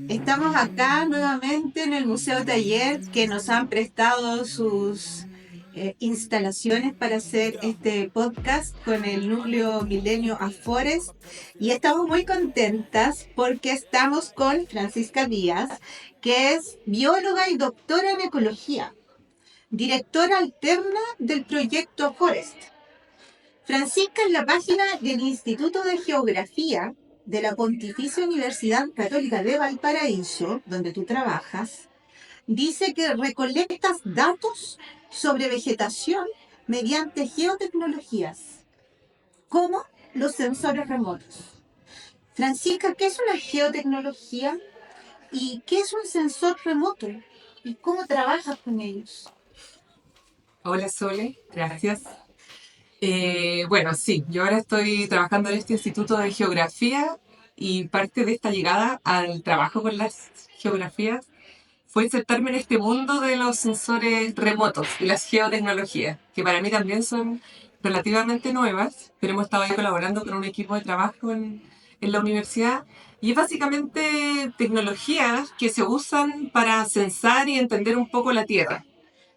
Estamos acá nuevamente en el Museo Taller que nos han prestado sus instalaciones para hacer este podcast con el núcleo Milenio Afores y estamos muy contentas porque estamos con Francisca Díaz, que es bióloga y doctora en ecología, directora alterna del proyecto Forest. Francisca, en la página del Instituto de Geografía de la Pontificia Universidad Católica de Valparaíso, donde tú trabajas, dice que recolectas datos sobre vegetación mediante geotecnologías, como los sensores remotos. Francisca, ¿qué es una geotecnología y qué es un sensor remoto? ¿Y cómo trabajas con ellos? Hola Sole, gracias. Bueno, sí, yo ahora estoy trabajando en este Instituto de Geografía y parte de esta llegada al trabajo con las geografías fue insertarme en este mundo de los sensores remotos y las geotecnologías, que para mí también son relativamente nuevas, pero hemos estado ahí colaborando con un equipo de trabajo en la universidad y es básicamente tecnologías que se usan para censar y entender un poco la Tierra.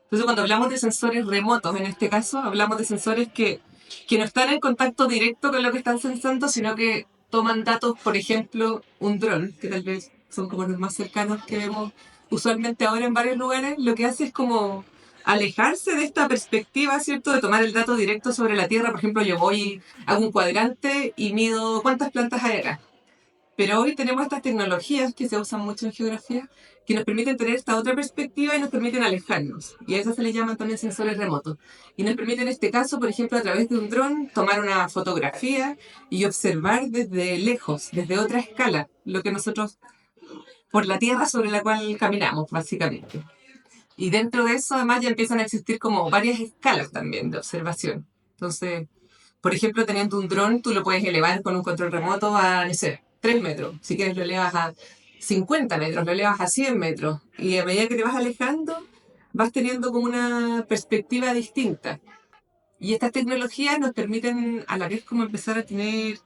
Entonces, cuando hablamos de sensores remotos, en este caso, hablamos de sensores que no están en contacto directo con lo que están sensando, sino que toman datos, por ejemplo, un dron, que tal vez son como los más cercanos que vemos usualmente ahora en varios lugares, lo que hace es como alejarse de esta perspectiva, ¿cierto? De tomar el dato directo sobre la Tierra. Por ejemplo, yo voy, hago un cuadrante y mido cuántas plantas hay acá. Pero hoy tenemos estas tecnologías que se usan mucho en geografía que nos permiten tener esta otra perspectiva y nos permiten alejarnos. Y a eso se les llaman también sensores remotos. Y nos permiten en este caso, por ejemplo, a través de un dron, tomar una fotografía y observar desde lejos, desde otra escala, lo que nosotros, por la tierra sobre la cual caminamos, básicamente. Y dentro de eso, además, ya empiezan a existir como varias escalas también de observación. Entonces, por ejemplo, teniendo un dron, tú lo puedes elevar con un control remoto a, no sé, 3 metros. Si quieres, lo elevas a 50 metros, lo elevas a 100 metros. Y a medida que te vas alejando, vas teniendo como una perspectiva distinta. Y estas tecnologías nos permiten a la vez como empezar a tener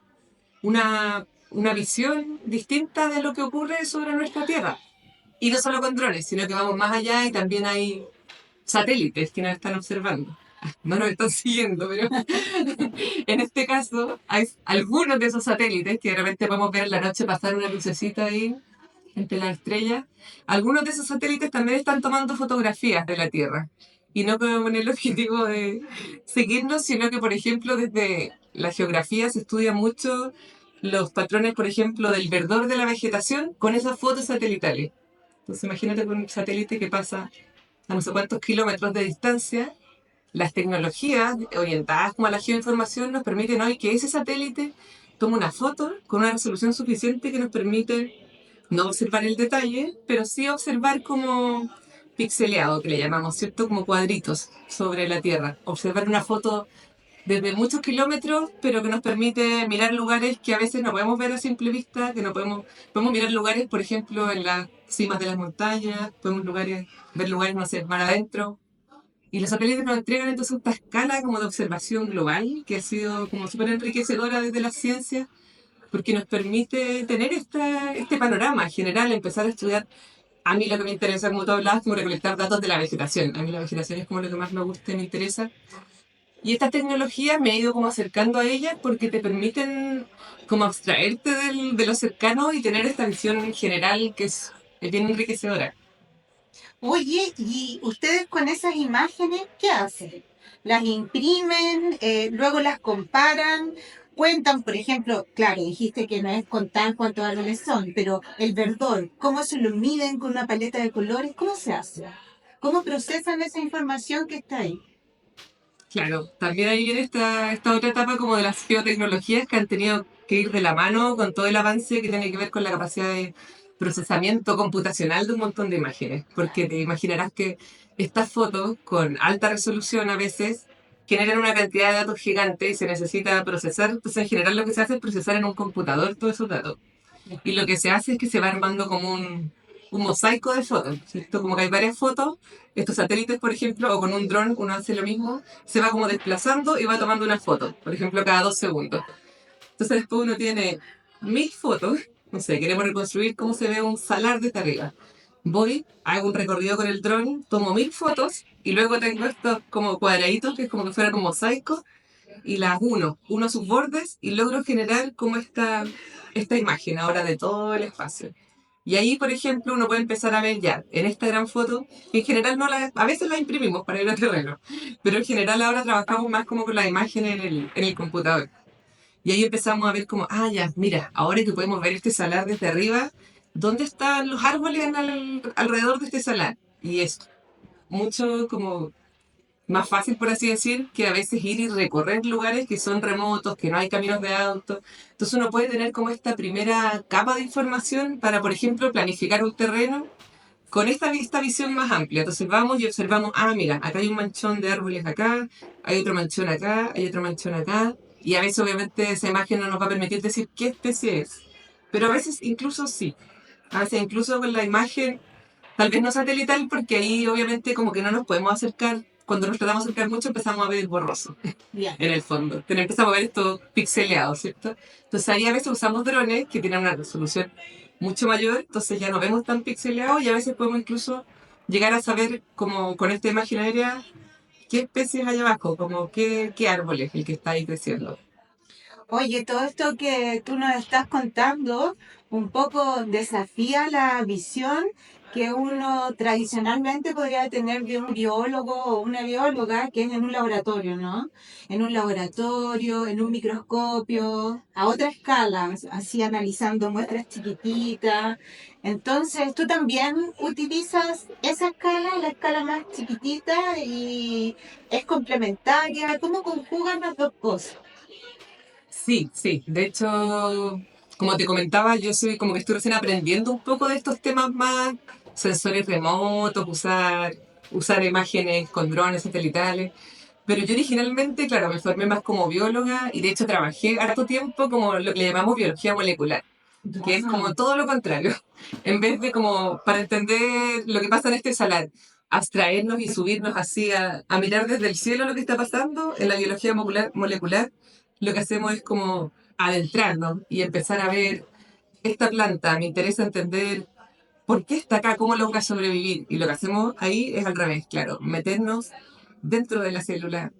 una visión distinta de lo que ocurre sobre nuestra Tierra. Y no solo con drones, sino que vamos más allá y también hay satélites que nos están observando. No nos están siguiendo, pero en este caso hay algunos de esos satélites que de repente podemos ver en la noche pasar una lucecita ahí entre las estrellas. Algunos de esos satélites también están tomando fotografías de la Tierra. Y no con el objetivo de seguirnos, sino que, por ejemplo, desde la geografía se estudia mucho los patrones, por ejemplo, del verdor de la vegetación con esas fotos satelitales. Entonces imagínate con un satélite que pasa a no sé cuántos kilómetros de distancia. Las tecnologías orientadas como a la geoinformación nos permiten hoy que ese satélite tome una foto con una resolución suficiente que nos permite no observar el detalle, pero sí observar como pixeleado, que le llamamos, ¿cierto? Como cuadritos sobre la Tierra. Observar una foto desde muchos kilómetros, pero que nos permite mirar lugares que a veces no podemos ver a simple vista, que no podemos mirar lugares, por ejemplo, en las cimas de las montañas, ver lugares, no sé, mar adentro. Y los satélites nos entregan entonces esta escala como de observación global, que ha sido como súper enriquecedora desde la ciencia, porque nos permite tener este panorama general, empezar a estudiar. A mí lo que me interesa, como tú hablabas, como recolectar datos de la vegetación. A mí la vegetación es como lo que más me gusta y me interesa. Y estas tecnologías me he ido como acercando a ellas porque te permiten como abstraerte de lo cercano y tener esta visión general que es bien enriquecedora. Oye, ¿y ustedes con esas imágenes qué hacen? ¿Las imprimen, luego las comparan? Cuentan, por ejemplo, claro, dijiste que no es contar cuántos árboles son, pero el verdor, ¿cómo se lo miden con una paleta de colores? ¿Cómo se hace? ¿Cómo procesan esa información que está ahí? Claro, también ahí viene esta otra etapa como de las geotecnologías que han tenido que ir de la mano con todo el avance que tiene que ver con la capacidad de procesamiento computacional de un montón de imágenes. Porque te imaginarás que estas fotos con alta resolución a veces generan una cantidad de datos gigante y se necesita procesar. Entonces, en general lo que se hace es procesar en un computador todos esos datos. Y lo que se hace es que se va armando como un mosaico de fotos, ¿cierto? Como que hay varias fotos, estos satélites, por ejemplo, o con un dron uno hace lo mismo, se va como desplazando y va tomando una foto, por ejemplo, cada 2 segundos. Entonces después uno tiene 1000 fotos no sé, queremos reconstruir cómo se ve un salar desde arriba. Voy, hago un recorrido con el dron, tomo 1000 fotos y luego tengo estos como cuadraditos que es como que fueran un mosaico y las uno sus bordes y logro generar como esta imagen ahora de todo el espacio. Y ahí, por ejemplo, uno puede empezar a ver ya en esta gran foto, que en general no la, a veces la imprimimos para ir al terreno, pero en general ahora trabajamos más como con la imagen en el computador. Y ahí empezamos a ver como, ah, ya, mira, ahora que podemos ver este salar desde arriba, ¿dónde están los árboles alrededor de este salar? Y es mucho como más fácil, por así decir, que a veces ir y recorrer lugares que son remotos, que no hay caminos de auto. Entonces uno puede tener como esta primera capa de información para, por ejemplo, planificar un terreno con esta visión más amplia. Entonces vamos y observamos, ah, mira, acá hay un manchón de árboles acá, hay otro manchón acá, hay otro manchón acá. Y a veces obviamente esa imagen no nos va a permitir decir qué especie es. Pero a veces incluso sí. A veces incluso con la imagen, tal vez no satelital, porque ahí obviamente como que no nos podemos acercar. Cuando nos tratamos de acercar mucho empezamos a ver el borroso Ya. en el fondo. Pero empezamos a ver esto pixeleado, ¿cierto? Entonces ahí a veces usamos drones que tienen una resolución mucho mayor, entonces ya no vemos tan pixeleado y a veces podemos incluso llegar a saber como con esta imagen aérea qué especies hay abajo, como qué árbol es el que está ahí creciendo. Oye, todo esto que tú nos estás contando un poco desafía la visión que uno tradicionalmente podría tener de un biólogo o una bióloga que es en un laboratorio, ¿no? En un laboratorio, en un microscopio, a otra escala, así analizando muestras chiquititas. Entonces, tú también utilizas esa escala, la escala más chiquitita, y es complementaria. ¿Cómo conjugan las dos cosas? Sí, sí. De hecho, como te comentaba, yo soy como que estoy recién aprendiendo un poco de estos temas más sensores remotos, usar imágenes con drones satelitales. Pero yo originalmente, claro, me formé más como bióloga y de hecho trabajé harto tiempo como lo que le llamamos biología molecular, que es como todo lo contrario. En vez de como para entender lo que pasa en este salar, abstraernos y subirnos así a mirar desde el cielo lo que está pasando, en la biología molecular lo que hacemos es como adentrarnos y empezar a ver esta planta. Me interesa entender por qué está acá, cómo logra sobrevivir. Y lo que hacemos ahí es al revés, claro, meternos dentro de la célula,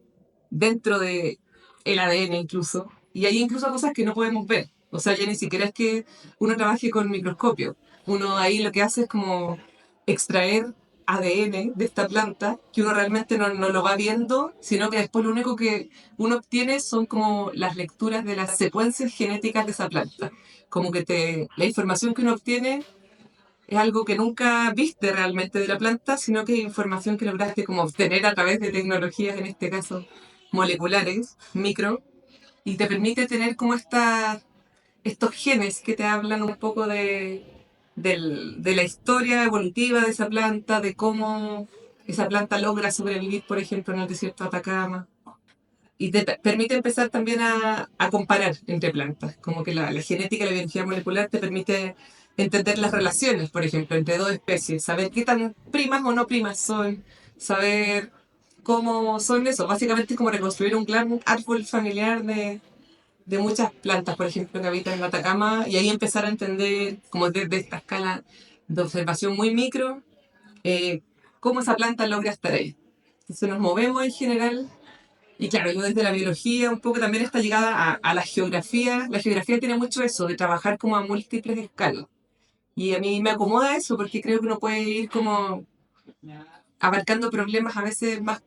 dentro de el ADN incluso, y hay incluso cosas que no podemos ver. O sea, ya ni siquiera es que uno trabaje con microscopio. Uno ahí lo que hace es como extraer ADN de esta planta que uno realmente no lo va viendo, sino que después lo único que uno obtiene son como las lecturas de las secuencias genéticas de esa planta. Como que la información que uno obtiene es algo que nunca viste realmente de la planta, sino que es información que lograste como obtener a través de tecnologías, en este caso moleculares, micro, y te permite tener como estos genes que te hablan un poco de la historia evolutiva de esa planta, de cómo esa planta logra sobrevivir, por ejemplo, en el desierto de Atacama. Y te permite empezar también a comparar entre plantas, como que la genética y la biología molecular te permite entender las relaciones, por ejemplo, entre dos especies, saber qué tan primas o no primas son, saber cómo son eso. Básicamente es como reconstruir un gran árbol familiar de muchas plantas, por ejemplo, que habitan en Atacama, y ahí empezar a entender, como desde esta escala de observación muy micro, eh, cómo esa planta logra estar ahí. Entonces nos movemos en general y claro, yo desde la biología un poco también está ligada a la geografía. La geografía tiene mucho eso, de trabajar como a múltiples escalas. Y a mí me acomoda eso porque creo que uno puede ir como abarcando problemas a veces más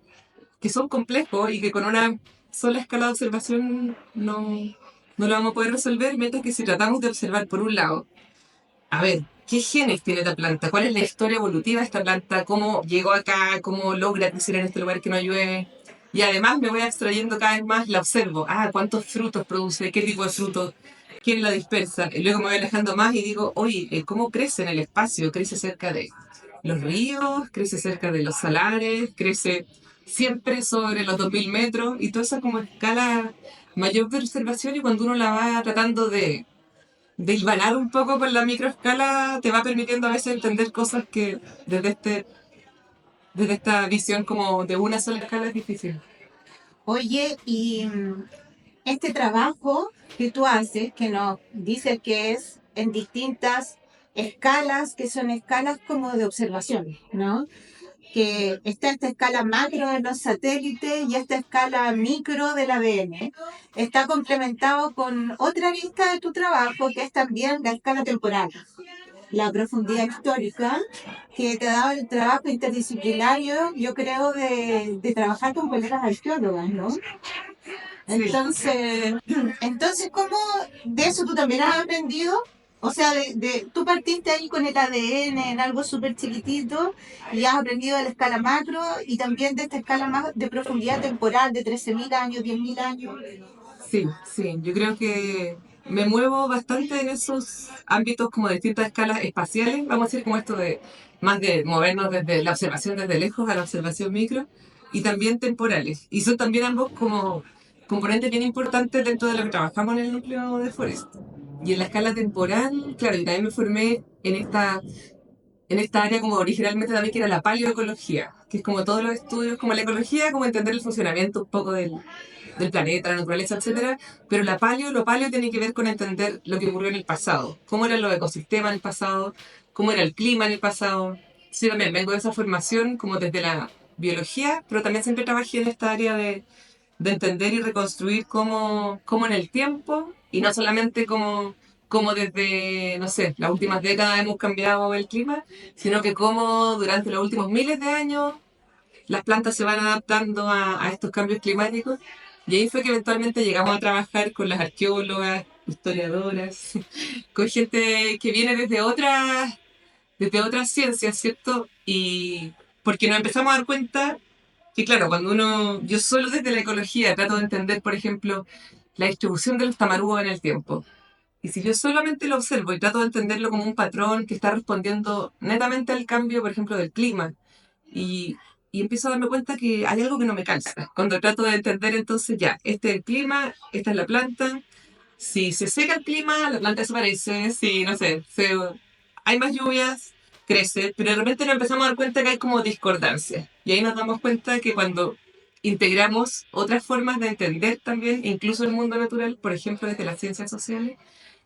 que son complejos y que con una sola escala de observación no lo vamos a poder resolver, mientras que si tratamos de observar por un lado, a ver, ¿qué genes tiene esta planta? ¿Cuál es la historia evolutiva de esta planta? ¿Cómo llegó acá? ¿Cómo logra crecer en este lugar que no llueve? Y además me voy extrayendo cada vez más, la observo. Ah, ¿cuántos frutos produce? ¿Qué tipo de frutos? ¿Quién la dispersa? Y luego me voy alejando más y digo, oye, ¿cómo crece en el espacio? ¿Crece cerca de los ríos? ¿Crece cerca de los salares? ¿Crece siempre sobre los 2000 metros? Y toda esa como escala mayor de observación y cuando uno la va tratando de hilvanar un poco con la microescala te va permitiendo a veces entender cosas que desde esta visión como de una sola escala es difícil. Oye, y este trabajo que tú haces, que nos dices que es en distintas escalas, que son escalas como de observación, ¿no? Que está esta escala macro de los satélites y esta escala micro del ADN. Está complementado con otra lista de tu trabajo, que es también la escala temporal, la profundidad histórica, que te ha dado el trabajo interdisciplinario, yo creo, de trabajar con colegas arqueólogas, ¿no? Sí. Entonces, ¿cómo de eso tú también has aprendido? O sea, tú partiste ahí con el ADN en algo súper chiquitito y has aprendido de la escala macro y también de esta escala más de profundidad temporal de 13.000 años, 10.000 años. Sí, sí, yo creo que me muevo bastante en esos ámbitos como de distintas escalas espaciales, vamos a decir como esto de más de movernos desde la observación desde lejos a la observación micro, y también temporales. Y son también ambos como componentes bien importantes dentro de lo que trabajamos en el núcleo de Forest. Y en la escala temporal, claro, y también me formé en esta área como originalmente también que era la paleoecología, que es como todos los estudios, como la ecología, como entender el funcionamiento un poco del planeta, la naturaleza, etcétera. Pero lo paleo tiene que ver con entender lo que ocurrió en el pasado, cómo eran los ecosistemas en el pasado, cómo era el clima en el pasado. Sí, también vengo de esa formación como desde la biología, pero también siempre trabajé en esta área de entender y reconstruir cómo en el tiempo, y no solamente como desde, no sé, las últimas décadas hemos cambiado el clima, sino que cómo durante los últimos miles de años las plantas se van adaptando a estos cambios climáticos. Y ahí fue que eventualmente llegamos a trabajar con las arqueólogas, historiadoras, con gente que viene desde otras ciencias, ¿cierto? Y porque nos empezamos a dar cuenta que, claro, yo solo desde la ecología trato de entender, por ejemplo, la distribución de los tamarugos en el tiempo. Y si yo solamente lo observo y trato de entenderlo como un patrón que está respondiendo netamente al cambio, por ejemplo, del clima, y, y empiezo a darme cuenta que hay algo que no me calza. Cuando trato de entender entonces ya, este es el clima, esta es la planta, si se seca el clima, la planta desaparece, si, no sé, hay más lluvias, crece, pero de repente nos empezamos a dar cuenta que hay como discordancia. Y ahí nos damos cuenta que cuando integramos otras formas de entender también, incluso el mundo natural, por ejemplo, desde las ciencias sociales,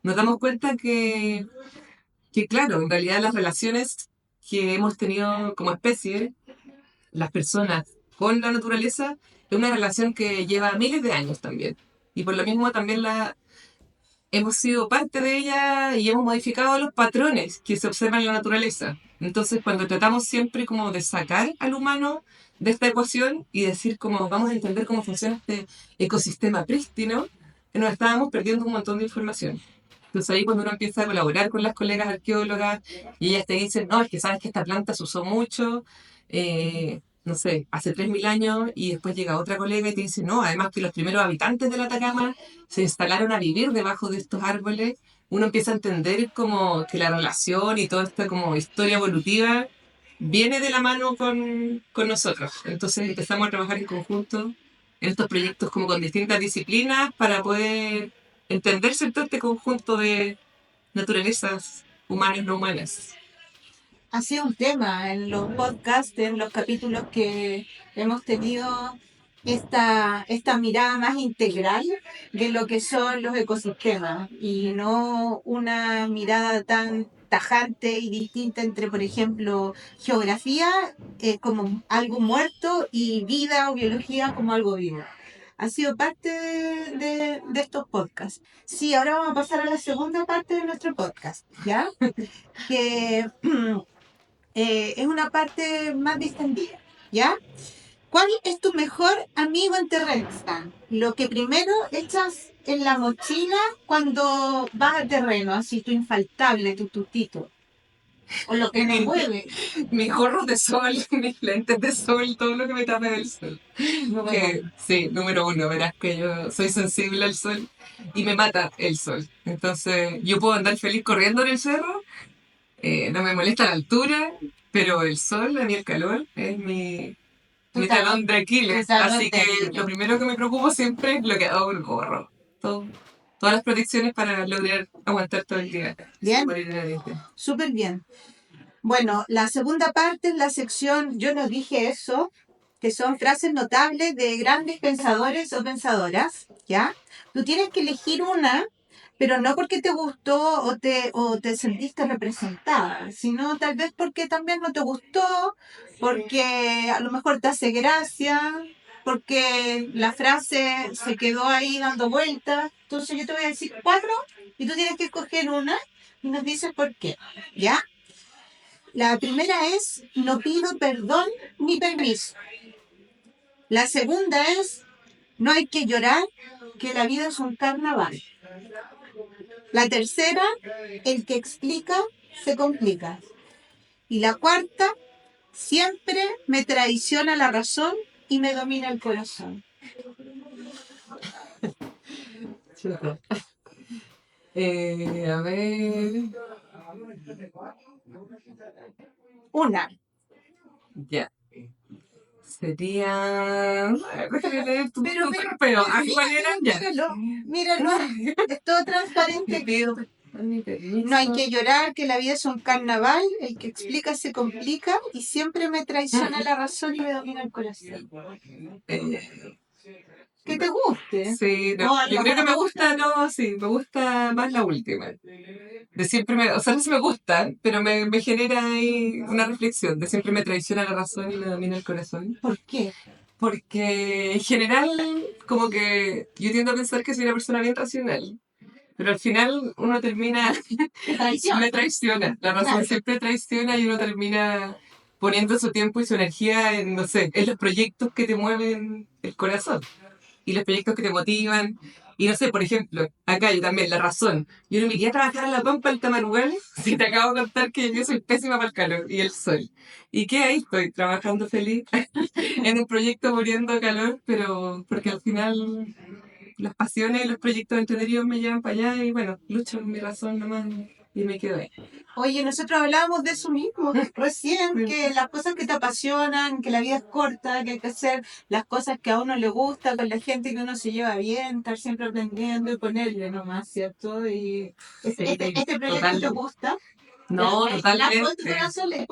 nos damos cuenta que claro, en realidad las relaciones que hemos tenido como especie, las personas con la naturaleza, es una relación que lleva miles de años también. Y por lo mismo también hemos sido parte de ella y hemos modificado los patrones que se observan en la naturaleza. Entonces, cuando tratamos siempre como de sacar al humano de esta ecuación y decir cómo vamos a entender cómo funciona este ecosistema prístino, nos estábamos perdiendo un montón de información. Entonces ahí cuando uno empieza a colaborar con las colegas arqueólogas y ellas te dicen, no, es que sabes que esta planta se usó mucho, no sé, hace 3.000 años, y después llega otra colega y te dice, no, además que los primeros habitantes del Atacama se instalaron a vivir debajo de estos árboles, uno empieza a entender como que la relación y toda esta como historia evolutiva viene de la mano con nosotros. Entonces empezamos a trabajar en conjunto en estos proyectos como con distintas disciplinas para poder entenderse en todo este conjunto de naturalezas humanas no humanas. Ha sido un tema en los podcasts, en los capítulos que hemos tenido esta mirada más integral de lo que son los ecosistemas y no una mirada tan tajante y distinta entre, por ejemplo, geografía como algo muerto y vida o biología como algo vivo. Ha sido parte de estos podcasts. Sí, ahora vamos a pasar a la segunda parte de nuestro podcast, ¿ya? Que es una parte más distendida, ¿ya? ¿Cuál es tu mejor amigo en terreno? Lo que primero echas en la mochila cuando vas a terreno, así tu infaltable, tu tutito, o lo que te mueve. Mis gorros de sol, mis lentes de sol, todo lo que me tape del sol. Sí, número uno, verás que yo soy sensible al sol y me mata el sol. Entonces, yo puedo andar feliz corriendo en el cerro, no me molesta la altura, pero el sol, a mí el calor, es mi talón de Aquiles. Así que lo primero que me preocupo siempre es lo que hago el gorro. Todo, todas las protecciones para lograr aguantar todo el día. Bien, Bien. súper bien. Bueno, la segunda parte es la sección Yo no dije eso, que son frases notables de grandes pensadores o pensadoras, ¿ya? Tú tienes que elegir una pero no porque te gustó o te sentiste representada, sino tal vez porque también no te gustó, porque a lo mejor te hace gracia, porque la frase se quedó ahí dando vueltas. Entonces yo te voy a decir cuatro y tú tienes que escoger una y nos dices por qué. ¿Ya? La primera es no pido perdón ni permiso. La segunda es no hay que llorar, que la vida es un carnaval. La tercera, el que explica se complica. Y la cuarta, siempre me traiciona la razón y me domina el corazón. Chuta. A ver. Una. Ya. Sería. A ver, déjame leer tu Pero, trofeo. ¿A cuál eran? Ya. míralo, es todo transparente. Ni pido ni No hay permiso. que llorar, que la vida es un carnaval, el que explica se complica y siempre me traiciona la razón y me domina el corazón. Eh, Que te guste. Sí, no, yo creo que me gusta, no, sí, me gusta más la última. De siempre me, o sea, no sé si me gusta, pero me genera ahí una reflexión. De siempre me traiciona la razón y me domina el corazón. ¿Por qué? Porque en general, como que yo tiendo a pensar que soy una persona bien racional. Pero al final uno termina, me traiciona. La razón Claro. siempre traiciona y uno termina poniendo su tiempo y su energía en, no sé, en los proyectos que te mueven el corazón y los proyectos que te motivan. Y no sé, por ejemplo, acá yo también, la razón. Yo no me quería trabajar en la pampa del Tamarugal si te acabo de contar que yo soy pésima para el calor y el sol. Y que ahí estoy, trabajando feliz en un proyecto muriendo de calor, pero porque al final las pasiones y los proyectos entretenidos me llevan para allá y bueno, lucho con mi razón nomás y me quedo ahí. Oye, nosotros hablábamos de eso mismo recién, que las cosas que te apasionan, que la vida es corta, que hay que hacer las cosas que a uno le gusta, con la gente que uno se lleva bien, estar siempre aprendiendo y ponerle nomás, ¿cierto? Y este proyecto te Total, gusta. no, totalmente. Le pon tu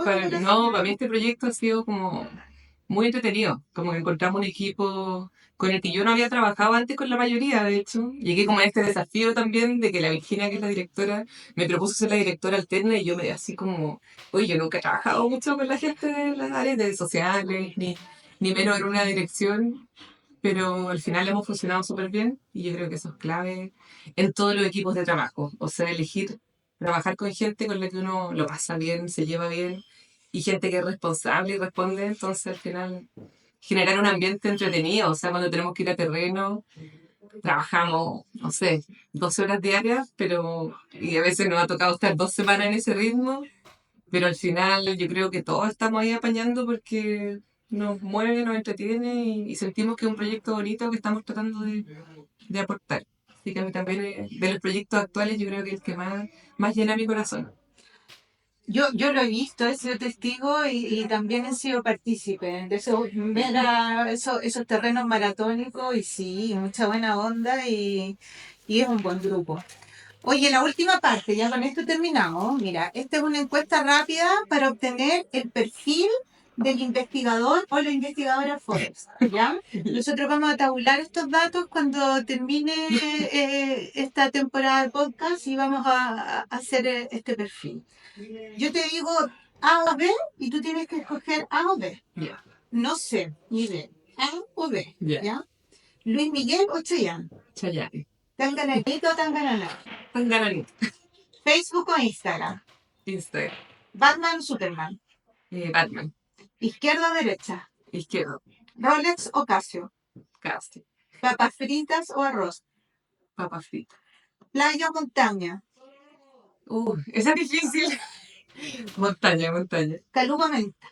corazón. No, para mí este proyecto ha sido como muy entretenido, como que encontramos un equipo con el que yo no había trabajado antes con la mayoría, de hecho. Llegué como a este desafío también de que la Virginia, que es la directora, me propuso ser la directora alterna y yo me así como, oye, yo nunca he trabajado mucho con la gente de las áreas de sociales, ni menos en una dirección, pero al final hemos funcionado súper bien y yo creo que eso es clave en todos los equipos de trabajo. O sea, elegir trabajar con gente con la que uno lo pasa bien, se lleva bien y gente que es responsable y responde. Entonces, al final, generar un ambiente entretenido. O sea, cuando tenemos que ir a terreno, trabajamos, no sé, 12 horas diarias, pero y a veces nos ha tocado estar 2 semanas en ese ritmo, pero al final yo creo que todos estamos ahí apañando porque nos mueve, nos entretiene y sentimos que es un proyecto bonito que estamos tratando de aportar. Así que a mí también, de los proyectos actuales, yo creo que el que más llena mi corazón. Yo lo he visto, he sido testigo y también he sido partícipe de eso, esos terrenos maratónicos y sí, mucha buena onda y es un buen grupo. Oye, la última parte, ya con esto terminamos. Mira, esta es una encuesta rápida para obtener el perfil del investigador o la investigadora Forbes, ¿ya? Nosotros vamos a tabular estos datos cuando termine esta temporada de podcast y vamos a hacer este perfil. Yo te digo A o B y tú tienes que escoger A o B. Ya, No sé, ni B. A o B, ya. ¿ya? Luis Miguel o Chayanne. Chayanne. Tangananito o Tanganana. Tangananita. Facebook o Instagram. Instagram. Batman o Superman. Batman. Izquierda o derecha. Izquierdo. Rolex o Casio. Casti. Papas fritas o arroz. Papa frita. Playa o montaña. Esa es difícil. Montaña, montaña. Caluga o menta.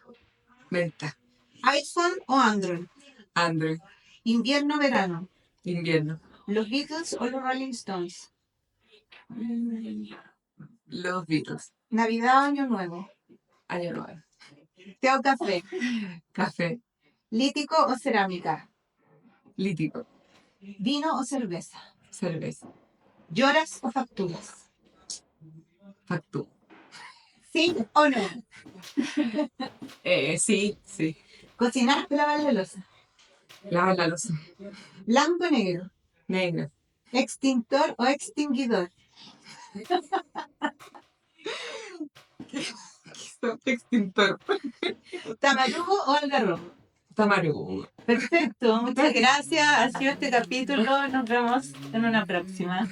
Menta. iPhone o Android. Android. Invierno o verano. Invierno. Los Beatles o los Rolling Stones. Los Beatles. Navidad o Año Nuevo. Año nuevo. Té o café. Café. Lítico o cerámica. Lítico. Vino o cerveza. Cerveza. Lloras o facturas. Factú. ¿Sí o no? Sí, sí. Cocinar o lavar la loza. Lava la loza. Blanco o negro. Negra. Extintor o extinguidor. Extintor. ¿Tamarugo o algarrobo? Tamarugo. Perfecto, muchas gracias. Ha sido este capítulo. Nos vemos en una próxima.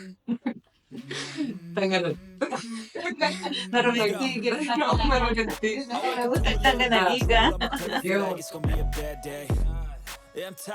Me arrepentí, quiero una No, me arrepentí. No me gusta esta gananica. Dios.